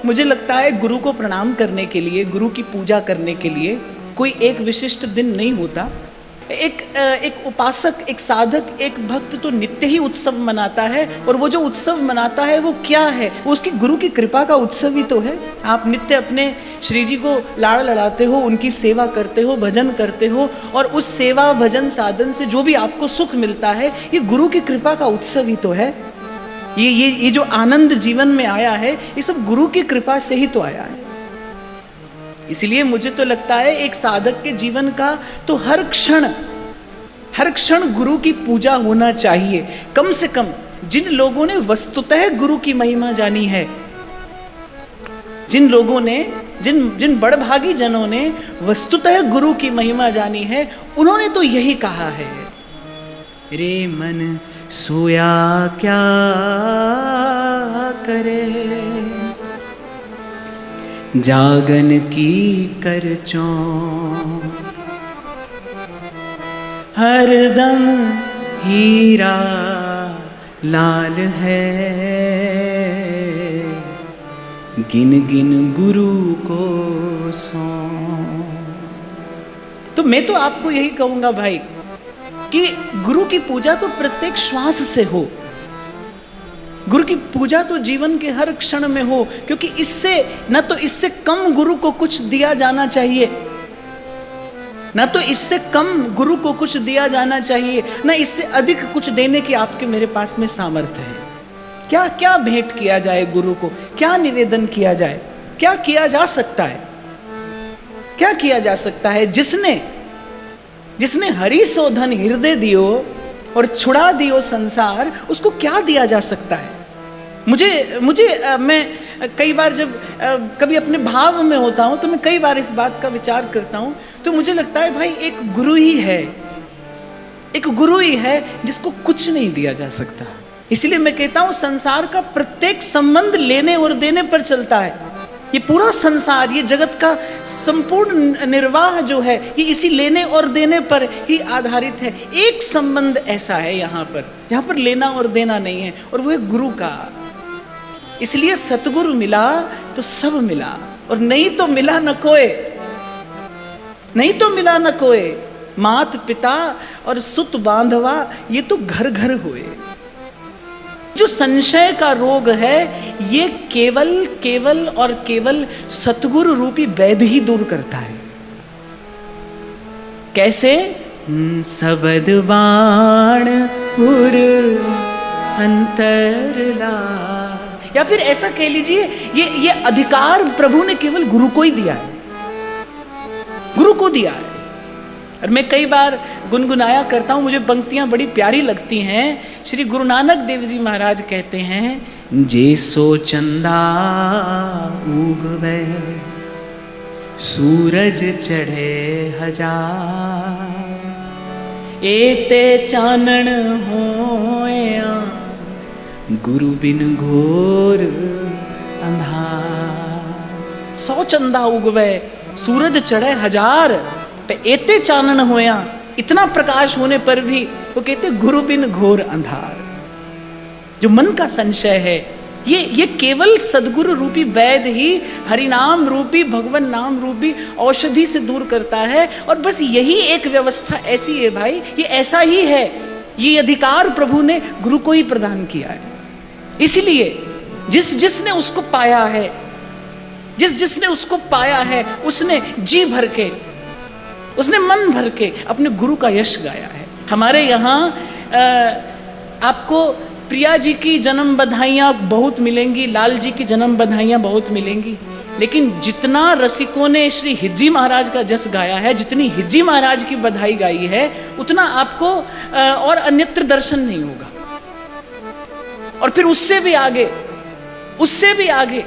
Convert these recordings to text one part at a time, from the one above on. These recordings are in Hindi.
मुझे लगता है गुरु को प्रणाम करने के लिए, गुरु की पूजा करने के लिए कोई एक विशिष्ट दिन नहीं होता। एक उपासक, एक साधक, एक भक्त तो नित्य ही उत्सव मनाता है, और वो जो उत्सव मनाता है वो क्या है? वो उसकी गुरु की कृपा का उत्सव ही तो है। आप नित्य अपने श्री जी को लाड़ लड़ाते हो, उनकी सेवा करते हो, भजन करते हो, और उस सेवा भजन साधन से जो भी आपको सुख मिलता है, ये गुरु की कृपा का उत्सव ही तो है। ये जो आनंद जीवन में आया है, ये सब गुरु की कृपा से ही तो आया है। इसलिए मुझे तो लगता है एक साधक के जीवन का तो हर क्षण गुरु की पूजा होना चाहिए। कम से कम जिन लोगों ने वस्तुतः गुरु की महिमा जानी है, जिन लोगों ने, जिन बड़भागी जनों ने वस्तुतः गुरु की महिमा जानी है, उन्होंने तो यही कहा है, रे मन सोया क्या करे, जागन की कर चौं, हरदम हीरा लाल है, गिन गिन गुरु को सौ। तो मैं तो आपको यही कहूंगा भाई कि गुरु की पूजा तो प्रत्येक श्वास से हो, गुरु की पूजा तो जीवन के हर क्षण में हो, क्योंकि इससे न तो इससे कम गुरु को कुछ दिया जाना चाहिए, न तो इससे कम गुरु को कुछ दिया जाना चाहिए, न इससे अधिक कुछ देने की आपके मेरे पास में सामर्थ्य है। क्या क्या भेंट किया जाए गुरु को, क्या निवेदन किया जाए, क्या किया जा सकता है, क्या किया जा सकता है? जिसने हरि सो धन हृदय दियो और छुड़ा दियो संसार, उसको क्या दिया जा सकता है? मैं कई बार जब कभी अपने भाव में होता हूं तो मैं कई बार इस बात का विचार करता हूं, तो मुझे लगता है भाई एक गुरु ही है जिसको कुछ नहीं दिया जा सकता। इसलिए मैं कहता हूं संसार का प्रत्येक संबंध लेने और देने पर चलता है। ये पूरा संसार, ये जगत का संपूर्ण निर्वाह जो है, ये इसी लेने और देने पर ही आधारित है। एक संबंध ऐसा है यहाँ पर लेना और देना नहीं है, और वो है गुरु का। इसलिए सतगुरु मिला तो सब मिला, और नहीं तो मिला न कोई। मात पिता और सुत बांधवा, ये तो घर घर हुए। जो संशय का रोग है, ये केवल सतगुरु रूपी वैद्य ही दूर करता है। कैसे? सबद बाण उर अंतरला, या फिर ऐसा कह लीजिए, ये अधिकार प्रभु ने केवल गुरु को ही दिया है, गुरु को दिया है। और मैं कई बार गुनगुनाया करता हूँ, मुझे पंक्तियां बड़ी प्यारी लगती हैं। श्री गुरु नानक देव जी महाराज कहते हैं, जे सो चंदा उगवे सूरज चढ़े हजार, एते चानन होया गुरु बिन घोर अंधार। 100 चंदा उगवे सूरज चढ़े हजार, पे एते चानन होया, इतना प्रकाश होने पर भी वो कहते गुरु बिन घोर अंधार। जो मन का संशय है, ये केवल सदगुरु रूपी वैद्य ही हरिनाम रूपी, भगवान नाम रूपी औषधि से दूर करता है। और बस यही एक व्यवस्था ऐसी है भाई, ये ऐसा ही है, ये अधिकार प्रभु ने गुरु को ही प्रदान किया है। इसलिए जिसने उसको पाया है, जिसने उसको पाया है, उसने जी भर के, उसने मन भर के अपने गुरु का यश गाया है। हमारे यहाँ आपको प्रिया जी की जन्म बधाइयाँ बहुत मिलेंगी, लाल जी की जन्म बधाइयाँ बहुत मिलेंगी, लेकिन जितना रसिकों ने श्री हिज्जी महाराज का जस गाया है, जितनी हिज्जी महाराज की बधाई गाई है, उतना आपको और अन्यत्र दर्शन नहीं होगा। और फिर उससे भी आगे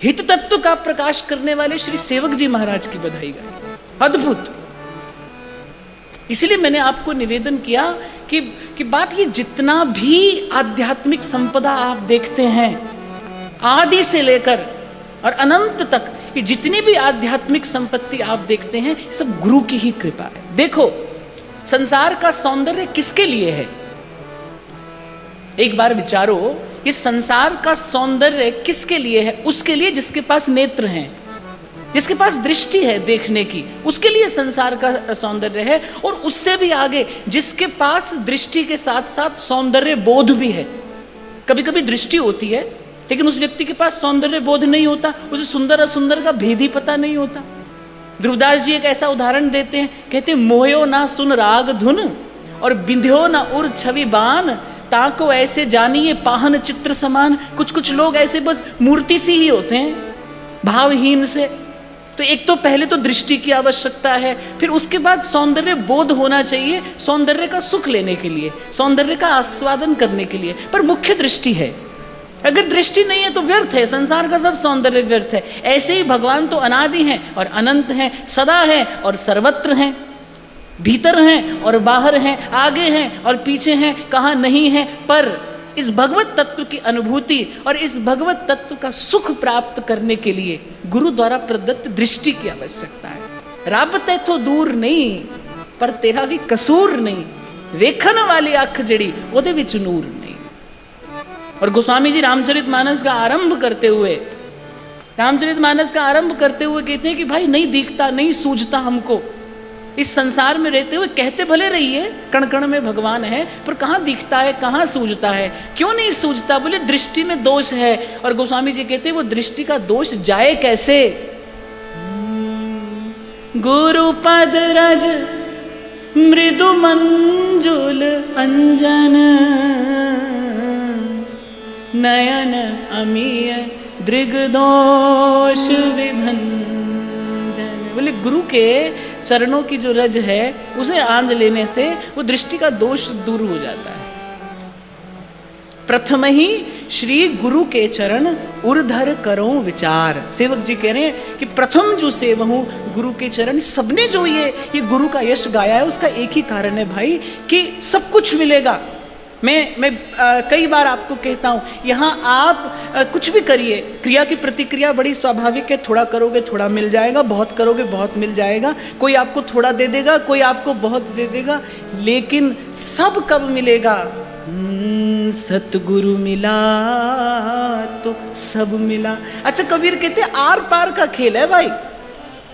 हित तत्व का प्रकाश करने वाले श्री सेवक जी महाराज की बधाई गाई, अद्भुत। इसलिए मैंने आपको निवेदन किया कि बाप, ये जितना भी आध्यात्मिक संपदा आप देखते हैं, आदि से लेकर और अनंत तक, ये जितनी भी आध्यात्मिक संपत्ति आप देखते हैं, सब गुरु की ही कृपा है। देखो, संसार का सौंदर्य किसके लिए है? एक बार विचारो इस संसार का सौंदर्य किसके लिए है? उसके लिए जिसके पास नेत्र हैं, जिसके पास दृष्टि है देखने की, उसके लिए संसार का सौंदर्य है। और उससे भी आगे जिसके पास दृष्टि के साथ साथ सौंदर्य बोध भी है। कभी कभी दृष्टि होती है लेकिन उस व्यक्ति के पास सौंदर्य बोध नहीं होता, उसे सुंदर असुंदर का भेद ही पता नहीं होता। ध्रुवदास जी एक ऐसा उदाहरण देते हैं, कहते हैं मोयो ना सुन राग धुन और बिंध्यो ना उर छवि बान, ताको ऐसे जानिए पाहन चित्र समान। कुछ कुछ लोग ऐसे बस मूर्ति सी ही होते हैं, भावहीन से। तो एक तो पहले तो दृष्टि की आवश्यकता है, फिर उसके बाद सौंदर्य बोध होना चाहिए, सौंदर्य का सुख लेने के लिए, सौंदर्य का आस्वादन करने के लिए। पर मुख्य दृष्टि है। अगर दृष्टि नहीं है तो व्यर्थ है, संसार का सब सौंदर्य व्यर्थ है। ऐसे ही भगवान तो अनादि हैं और अनंत हैं, सदा हैं और सर्वत्र हैं, भीतर हैं और बाहर हैं, आगे हैं और पीछे हैं, कहाँ नहीं है। पर इस भगवत तत्व की अनुभूति और इस भगवत तत्व का सुख प्राप्त करने के लिए गुरु द्वारा प्रदत्त दृष्टि की आवश्यकता है। रब तैथों दूर नहीं पर तेरा भी कसूर नहीं, वेखन वाली अख जड़ी ओदे विच नूर नहीं। और गोस्वामी जी रामचरितमानस का आरंभ करते हुए कहते हैं कि भाई नहीं दिखता, नहीं सूझता हमको। इस संसार में रहते हुए कहते भले रहिए कण कण में भगवान है, पर कहाँ दिखता है, कहाँ सूझता है, क्यों नहीं सूझता? बोले दृष्टि में दोष है। और गोस्वामी जी कहते हैं वो दृष्टि का दोष जाए कैसे? गुरु पद रज मृदु मंजुल अंजन, नयन अमीय दृगदोष विभंजन। बोले गुरु के चरणों की जो रज है उसे आंज लेने से वो दृष्टि का दोष दूर हो जाता है। प्रथम ही श्री गुरु के चरण उर्धर करो विचार। सेवक जी कह रहे हैं कि प्रथम जो सेवहूं गुरु के चरण। सबने जो ये गुरु का यश गाया है उसका एक ही कारण है भाई कि सब कुछ मिलेगा। मैं कई बार आपको कहता हूँ, यहाँ आप कुछ भी करिए, क्रिया की प्रतिक्रिया बड़ी स्वाभाविक है। थोड़ा करोगे थोड़ा मिल जाएगा, बहुत करोगे बहुत मिल जाएगा। कोई आपको थोड़ा दे देगा, कोई आपको बहुत दे देगा, लेकिन सब कब मिलेगा? सतगुरु मिला तो सब मिला। अच्छा, कबीर कहते आर पार का खेल है भाई,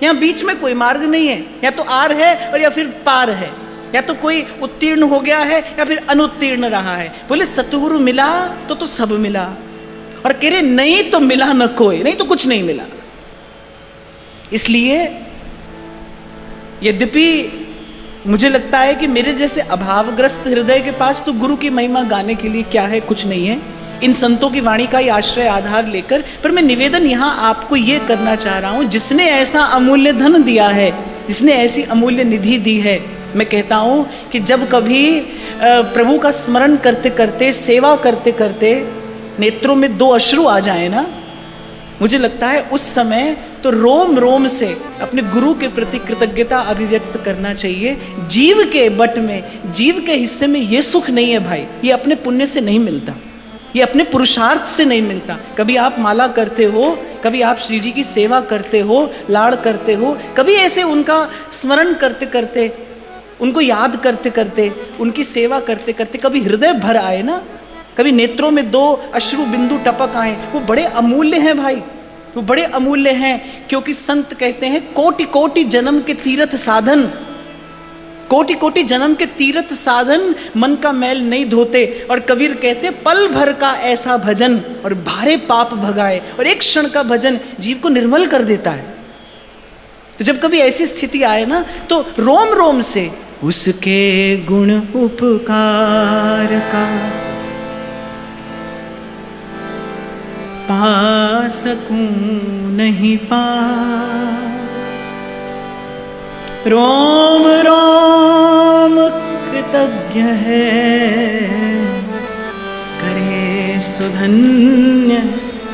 यहाँ बीच में कोई मार्ग नहीं है। या तो आर है और या फिर पार है, या तो कोई उत्तीर्ण हो गया है या फिर अनुत्तीर्ण रहा है। बोले सतगुरु मिला तो सब मिला, और कह रहे नहीं तो मिला न कोई, नहीं तो कुछ नहीं मिला। इसलिए यद्यपि मुझे लगता है कि मेरे जैसे अभावग्रस्त हृदय के पास तो गुरु की महिमा गाने के लिए क्या है, कुछ नहीं है, इन संतों की वाणी का ही आश्रय आधार लेकर। पर मैं निवेदन यहाँ आपको ये करना चाह रहा हूँ, जिसने ऐसा अमूल्य धन दिया है, जिसने ऐसी अमूल्य निधि दी है, मैं कहता हूँ कि जब कभी प्रभु का स्मरण करते करते, सेवा करते करते नेत्रों में 2 अश्रु आ जाए ना, मुझे लगता है उस समय तो रोम रोम से अपने गुरु के प्रति कृतज्ञता अभिव्यक्त करना चाहिए। जीव के बट में, जीव के हिस्से में ये सुख नहीं है भाई, ये अपने पुण्य से नहीं मिलता, ये अपने पुरुषार्थ से नहीं मिलता। कभी आप माला करते हो, कभी आप श्री जी की सेवा करते हो, लाड़ करते हो, कभी ऐसे उनका स्मरण करते करते, उनको याद करते करते, उनकी सेवा करते करते कभी हृदय भर आए ना, कभी नेत्रों में 2 अश्रु बिंदु टपक आए, वो बड़े अमूल्य हैं भाई, वो बड़े अमूल्य हैं। क्योंकि संत कहते हैं कोटि कोटि जन्म के तीर्थ साधन, कोटि कोटि जन्म के तीर्थ साधन मन का मैल नहीं धोते। और कबीर कहते पल भर का ऐसा भजन और भारे पाप भगाए, और एक क्षण का भजन जीव को निर्मल कर देता है। तो जब कभी ऐसी स्थिति आए ना, तो रोम रोम से उसके गुण उपकार का पा सकूं नहीं पा, रोम रोम कृतज्ञ है, करे सुधन्य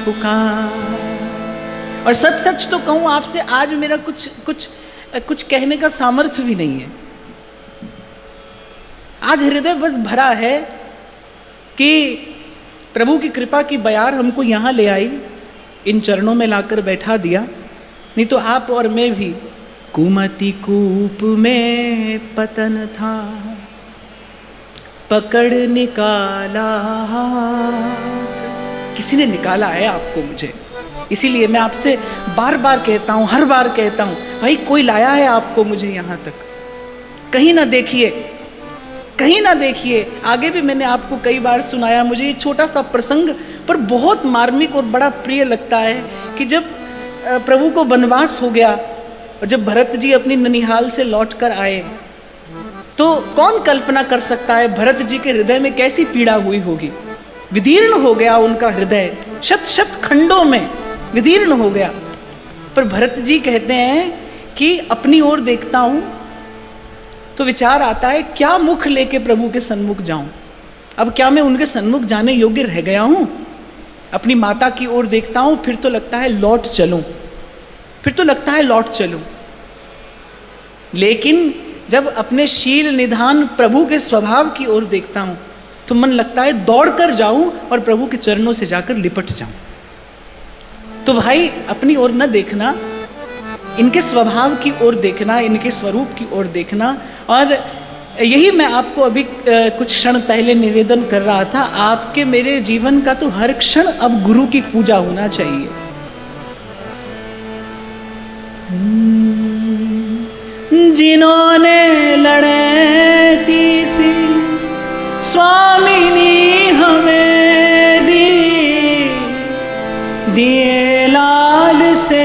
पुकार। और सच सच तो कहूं आपसे, आज मेरा कुछ कहने का सामर्थ्य भी नहीं है। आज हृदय बस भरा है कि प्रभु की कृपा की बयार हमको यहाँ ले आई, इन चरणों में लाकर बैठा दिया। नहीं तो आप और मैं भी कुमति कूप में पतन था, पकड़ निकाला हाथ, किसी ने निकाला है आपको मुझे। इसीलिए मैं आपसे बार बार कहता हूँ, हर बार कहता हूँ, भाई कोई लाया है आपको मुझे यहाँ तक। कहीं ना देखिए, कहीं ना देखिए। आगे भी मैंने आपको कई बार सुनाया, मुझे ये छोटा सा प्रसंग पर बहुत मार्मिक और बड़ा प्रिय लगता है कि जब प्रभु को वनवास हो गया और जब भरत जी अपनी ननिहाल से लौट कर आए, तो कौन कल्पना कर सकता है भरत जी के हृदय में कैसी पीड़ा हुई होगी। विदीर्ण हो गया उनका हृदय, शत शत खंडों में विदीर्ण हो गया। पर भरत जी कहते हैं कि अपनी ओर देखता हूं तो विचार आता है, क्या मुख लेके प्रभु के सन्मुख जाऊं। अब क्या मैं उनके सन्मुख जाने योग्य रह गया हूं। अपनी माता की ओर देखता हूं, फिर तो लगता है लौट चलूं, फिर तो लगता है लौट चलूं। लेकिन जब अपने शील निधान प्रभु के स्वभाव की ओर देखता हूं तो मन लगता है दौड़ कर जाऊं और प्रभु के चरणों से जाकर लिपट जाऊं। तो भाई अपनी ओर न देखना, इनके स्वभाव की ओर देखना, इनके स्वरूप की ओर देखना। और यही मैं आपको अभी कुछ क्षण पहले निवेदन कर रहा था, आपके मेरे जीवन का तो हर क्षण अब गुरु की पूजा होना चाहिए। जिन्होंने लड़े तीसी स्वामिनी हमें दी, दिए लाल से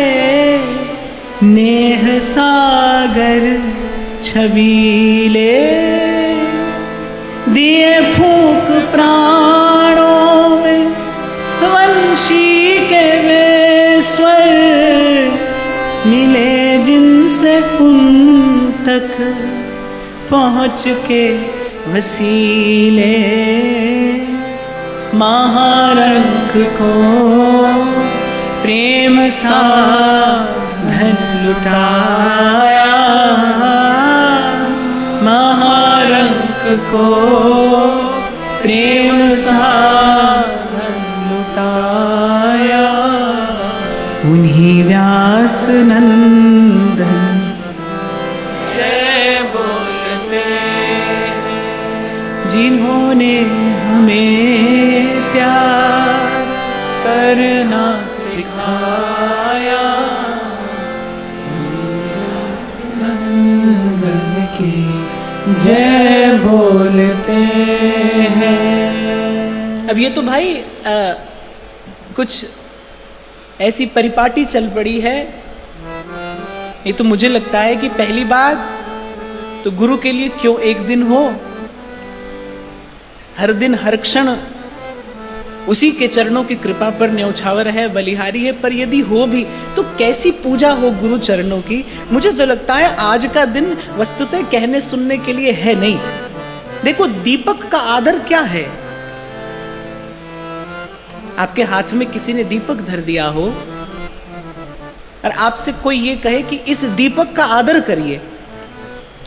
नेह सागर छबीले, दिए फूक प्राणों में वंशी के वे स्वर, मिले जिनसे उन तक पहुँच के वसीले। महारंक को प्रेम सा धन लुटाया, महारंक को प्रेम सा धन लुटाया। उन्हीं व्यास नंदन जय बोलते, जिन्होंने हमें प्यार करना सिखाया। नंदन की जय बोलते हैं। अब ये तो भाई कुछ ऐसी परिपाटी चल पड़ी है। ये तो मुझे लगता है कि पहली बात तो गुरु के लिए क्यों एक दिन हो, हर दिन हर क्षण उसी के चरणों की कृपा पर न्यौछावर है, बलिहारी है। पर यदि हो भी तो कैसी पूजा हो गुरु चरणों की। मुझे तो लगता है आज का दिन वस्तुतः कहने सुनने के लिए है नहीं। देखो दीपक का आदर क्या है। आपके हाथ में किसी ने दीपक धर दिया हो और आपसे कोई ये कहे कि इस दीपक का आदर करिए,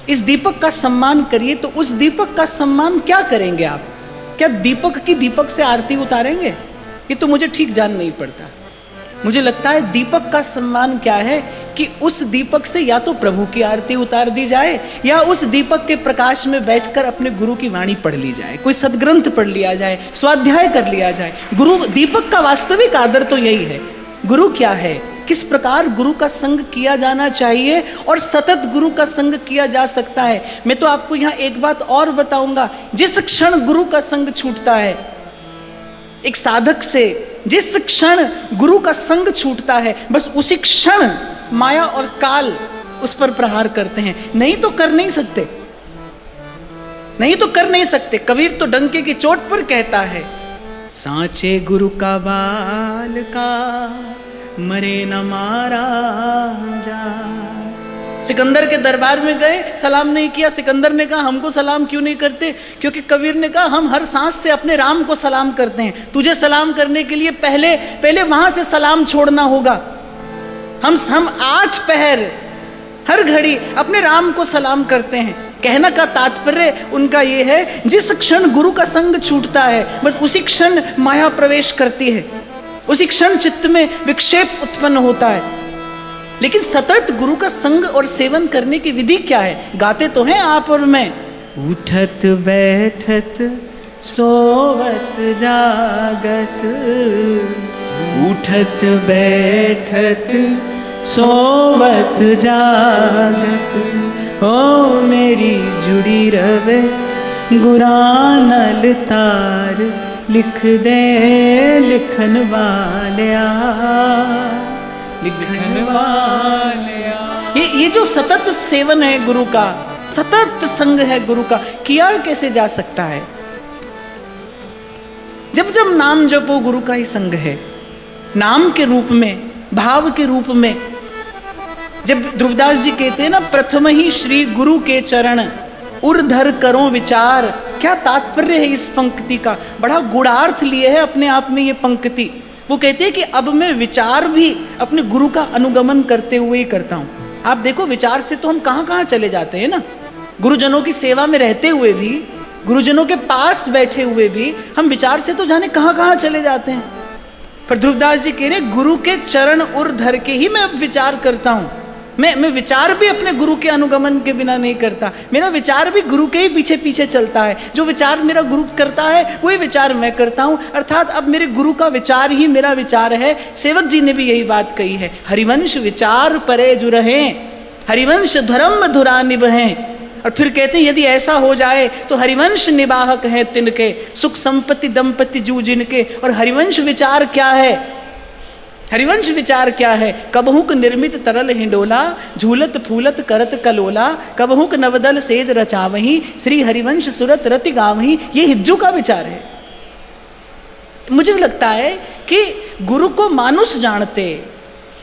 इस दीपक का सम्मान करिए, तो उस दीपक का सम्मान क्या करेंगे आप? क्या दीपक की दीपक से आरती उतारेंगे? ये तो मुझे ठीक जान नहीं पड़ता। मुझे लगता है दीपक का सम्मान क्या है कि उस दीपक से या तो प्रभु की आरती उतार दी जाए या उस दीपक के प्रकाश में बैठकर अपने गुरु की वाणी पढ़ ली जाए, कोई सदग्रंथ पढ़ लिया जाए, स्वाध्याय कर लिया जाए। गुरु दीपक का वास्तविक आदर तो यही है। गुरु क्या है, किस प्रकार गुरु का संग किया जाना चाहिए और सतत गुरु का संग किया जा सकता है। मैं तो आपको यहाँ एक बात और बताऊंगा, जिस क्षण गुरु का संग छूटता है एक साधक से, जिस क्षण गुरु का संग छूटता है, बस उसी क्षण माया और काल उस पर प्रहार करते हैं। नहीं तो कर नहीं सकते, नहीं तो कर नहीं सकते। कबीर तो डंके की चोट पर कहता है, सांचे गुरु का बाल का मरे न मारा जा। सिकंदर के दरबार में गए, सलाम नहीं किया। सिकंदर ने कहा हमको सलाम क्यों नहीं करते? क्योंकि कबीर ने कहा हम हर सांस से अपने राम को सलाम करते हैं। तुझे सलाम करने के लिए पहले वहां से सलाम छोड़ना होगा। हम 8 पहर हर घड़ी अपने राम को सलाम करते हैं। कहने का तात्पर्य उनका ये है, जिस क्षण गुरु का संग छूटता है बस उसी क्षण माया प्रवेश करती है, उसी क्षण चित्त में विक्षेप उत्पन्न होता है। लेकिन सतत गुरु का संग और सेवन करने की विधि क्या है? गाते तो हैं आप और मैं, उठत बैठत सोवत जागत, उठत बैठत सोवत जागत, ओ मेरी जुड़ी रवे गुरानल तार, लिख दे लिखन वालिया, लिखन वालिया। ये जो सतत सेवन है गुरु का, सतत संग है गुरु का, किया कैसे जा सकता है? जब जब नाम जपो गुरु का ही संग है, नाम के रूप में, भाव के रूप में। जब ध्रुवदास जी कहते हैं ना, प्रथम ही श्री गुरु के चरण उर्धर करो विचार, क्या तात्पर्य है इस पंक्ति का? बड़ा गूढ़ार्थ लिए है अपने आप में ये पंक्ति। वो कहते हैं कि अब मैं विचार भी अपने गुरु का अनुगमन करते हुए ही करता हूं। आप देखो, विचार से तो हम कहां कहां चले जाते हैं ना, गुरुजनों की सेवा में रहते हुए भी, गुरुजनों के पास बैठे हुए भी हम विचार से तो जाने कहां कहां चले जाते हैं। पर ध्रुवदास जी कह रहे, गुरु के चरण उर्धर के ही मैं अब विचार करता हूं। मैं विचार भी अपने गुरु के अनुगमन के बिना नहीं करता, मेरा विचार भी गुरु के ही पीछे पीछे चलता है। जो विचार मेरा गुरु करता है वही विचार मैं करता हूं, अर्थात अब मेरे गुरु का विचार ही मेरा विचार है। सेवक जी ने भी यही बात कही है, हरिवंश विचार परे जो रहें, हरिवंश धर्म धुरा निभहें। और फिर कहते हैं, यदि ऐसा हो जाए तो हरिवंश निवाहक हैं तिनके, सुख संपत्ति दंपति जू जिनके। और हरिवंश विचार क्या है? हरिवंश विचार क्या है? कबहुक निर्मित तरल हिंडोला, झूलत फूलत करत कलोला, कबहुक नवदल सेज रचावही, श्री हरिवंश सुरत रति गावही। ये हिज्जू का विचार है। मुझे लगता है कि गुरु को मानुष जानते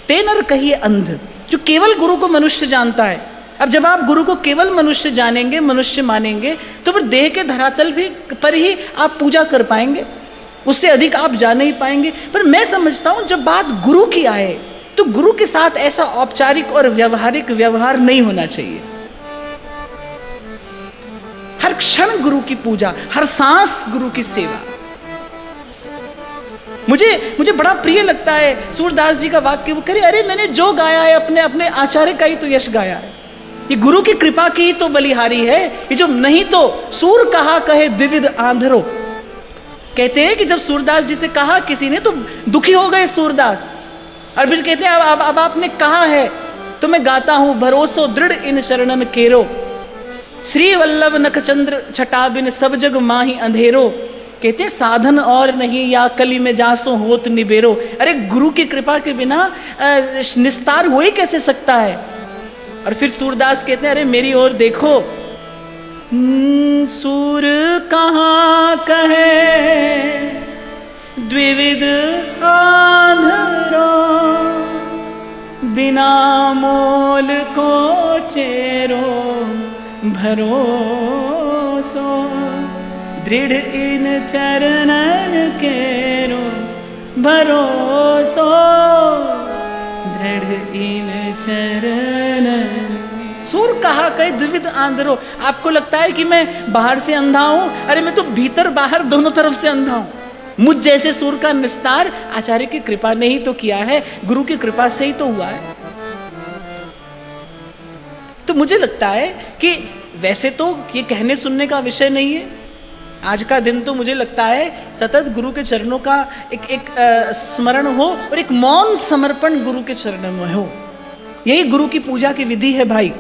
ते नर कहिए अंध, जो केवल गुरु को मनुष्य जानता है। अब जब आप गुरु को केवल मनुष्य जानेंगे, मनुष्य मानेंगे, तो फिर देह के धरातल भी पर ही आप पूजा कर पाएंगे, उससे अधिक आप जा नहीं पाएंगे। पर मैं समझता हूं, जब बात गुरु की आए तो गुरु के साथ ऐसा औपचारिक और व्यावहारिक व्यवहार नहीं होना चाहिए। हर क्षण गुरु की पूजा, हर सांस गुरु की सेवा। मुझे बड़ा प्रिय लगता है सूरदास जी का वाक्य। वो करे, अरे मैंने जो गाया है अपने अपने आचार्य का ही तो यश गाया है, ये गुरु की कृपा की ही तो बलिहारी है। ये जो नहीं तो सूर कहा कहे द्विविध आंधरो। कहते हैं कि जब सूरदास जी से कहा किसी ने तो दुखी हो गए सूरदास, और फिर कहते हैं अब आपने कहा है तो मैं गाता हूं, भरोसो दृढ़ इन शरणन केरो, श्री वल्लभ नखचंद्र छटा बिन सब जग माही अंधेरो। कहते हैं, साधन और नहीं या कली में जासो होत निबेरो। अरे गुरु की कृपा के बिना निस्तार हो ही कैसे सकता है? और फिर सूरदास कहते हैं, अरे मेरी ओर देखो, सूर कहाँ कहे द्विविध आंधरो, बिना मोल को चेरो भरोसो, दृढ़ इन चरणन केरो भरोसो, दृढ़ इन चरणन। सूर कहा कहे द्विविध आंधरो। आपको लगता है कि मैं बाहर से अंधा हूं? अरे मैं तो भीतर बाहर दोनों तरफ से अंधा हूं। मुझ जैसे सूर का निस्तार आचार्य की कृपा ने ही तो किया है, गुरु की कृपा से ही तो हुआ है। तो मुझे लगता है कि वैसे तो ये कहने सुनने का विषय नहीं है। आज का दिन तो मुझे लगता है सतत गुरु के चरणों का एक स्मरण हो और एक मौन समर्पण गुरु के चरणों में हो। यही गुरु की पूजा की विधि है भाई।